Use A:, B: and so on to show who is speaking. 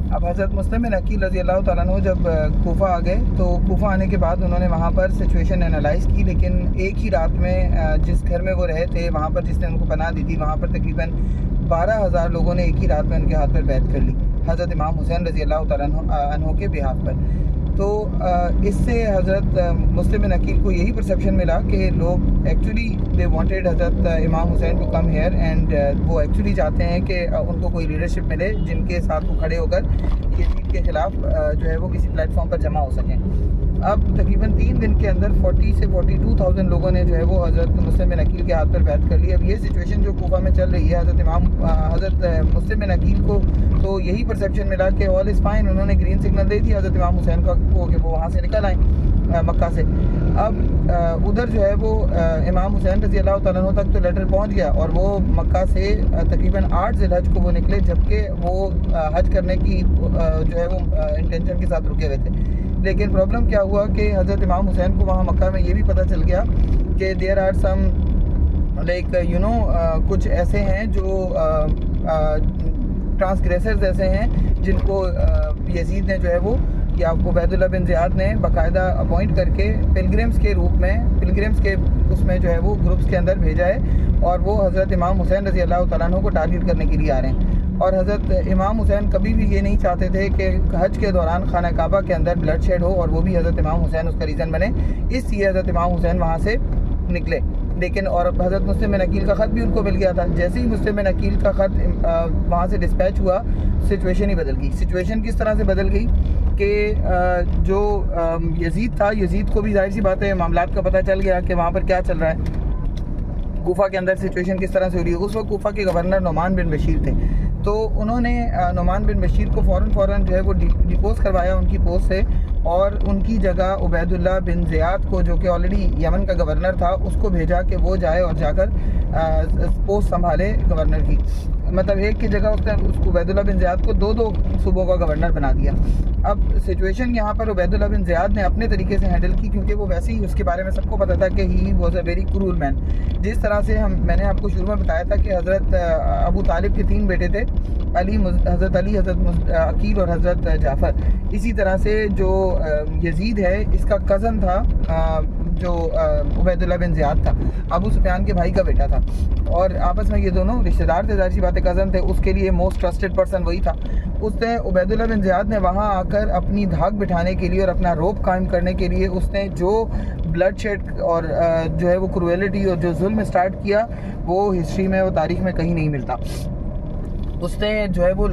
A: अब हज़रत मुस्लिम बिन अकील रज़ी अल्लाह तआला अन्हु जब कूफा आ गए तो कूफा आने के बाद उन्होंने वहाँ पर सिचुएशन एनालाइज़ की, लेकिन एक ही रात में जिस घर में वो रहे थे वहाँ पर जिसने उनको पनाह दी थी वहाँ पर तकरीबन 12,000 लोगों ने एक ही रात में उनके हाथ पर बैत कर ली हज़रत इमाम हुसैन रज़ी अल्लाह तआला अन्हु के बिहाफ पर। तो इससे हज़रत मुस्लिम बिन अकील को यही परसेप्शन मिला कि लोग actually they wanted Hazrat Imam Hussain to come here and वो एक्चुअली चाहते हैं कि उनको कोई लीडरशिप मिले जिनके साथ वो खड़े होकर यजीद के ख़िलाफ़ जो है वो किसी प्लेटफॉर्म पर जमा हो सकें। अब तकरीबन 3 दिन के अंदर 40 से 42,000 लोगों ने जो है वो हज़रत मुस्लिम बिन अकील के हाथ पर बैत कर ली। अब ये सिचुएशन जो कूफा में चल रही है, हज़रत मुस्लिम बिन अकील को तो यही परसेप्शन मिला कि ऑल इज़ फाइन। उन्होंने ग्रीन सिग्नल दे दिया हज़रत इमाम हुसैन को कि वो वहाँ से निकल आए मक्का से। अब उधर जो है वो इमाम हुसैन रज़ी अल्लाह तआला अन्हु तक तो लेटर पहुँच गया और वो मक्का से तकरीबन 8 ज़िलहज को वो निकले, जबकि वो हज करने की जो है वो इंटेंशन के साथ रुके हुए थे। लेकिन प्रॉब्लम क्या हुआ कि हज़रत इमाम हुसैन को वहाँ मक्का में ये भी पता चल गया कि देयर आर सम लाइक कुछ ऐसे हैं जो ट्रांसग्रेसर्स ऐसे हैं जिनको यजीद ने जो है वो या उबैदुल्लाह बिन ज़ियाद ने बाकायदा अपॉइंट करके पिलग्रिम्स के रूप में पिलग्रिम्स के उसमें जो है वो ग्रुप्स के अंदर भेजा है और वो हज़रत इमाम हुसैन रज़ी अल्लाह तआला अन्हु को टारगेट करने के लिए आ रहे हैं। और हज़रत इमाम हुसैन कभी भी ये नहीं चाहते थे कि हज के दौरान खाना काबा के अंदर ब्लड शेड हो और वो भी हज़रत इमाम हुसैन उसका रीज़न बने, इसलिए हज़रत इमाम हुसैन वहाँ से निकले। लेकिन और हज़रत मुस्लिम बिन अकील का ख़त भी उनको मिल गया था। जैसे ही मुस्लिम बिन अकील का ख़त वहाँ से डिस्पैच हुआ, सिचुएशन ही बदल गई। सिचुएशन किस तरह से बदल गई कि जो यजीद था, यजीद को भी जाहिर सी बात है मामलात का पता चल गया कि वहाँ पर क्या चल रहा है, कूफा के अंदर सिचुएशन किस तरह से हो रही है। उस वक्त कूफा के गवर्नर नुमान बिन बशीर थे, तो उन्होंने नुमान बिन बशीर को फ़ौरन जो है वो डिपोज करवाया उनकी पोस्ट से और उनकी जगह उबैदुल्लाह बिन ज़ियाद को, जो कि ऑलरेडी यमन का गवर्नर था, उसको भेजा कि वो जाए और जाकर पोस्ट संभाले गवर्नर की। मतलब एक की जगह उसको उबैदुल्लाह बिन ज़ियाद को 2 सूबों का गवर्नर बना दिया। अब सिचुएशन यहाँ पर उबैदुल्लाह बिन ज़ियाद ने अपने तरीके से हैंडल की, क्योंकि वो वैसे ही उसके बारे में सबको पता था कि he was a very cruel man. जिस तरह से मैंने आपको शुरू में बताया था कि हज़रत अबू तालिब के 3 बेटे थे, हज़रत अली, हज़रत अकील और हज़रत जाफ़र। इसी तरह से जो यजीद है इसका कज़न था जो उबैदुल्लाह बिन ज़ियाद था, अबू सुफियान के भाई का बेटा था और आपस में ये दोनों रिश्तेदार थे, जाहिर सी बातें कज़न थे। उसके लिए मोस्ट ट्रस्टेड पर्सन वही था। उसने उबैदुल्लाह बिन ज़ियाद ने वहाँ आकर अपनी धाक बिठाने के लिए और अपना रोब कायम करने के लिए उसने जो ब्लड शेड और जो है वो क्रूएलिटी और जो जुल्म स्टार्ट किया, वो हिस्ट्री में, वो तारीख़ में कहीं नहीं मिलता। उसने जो है वो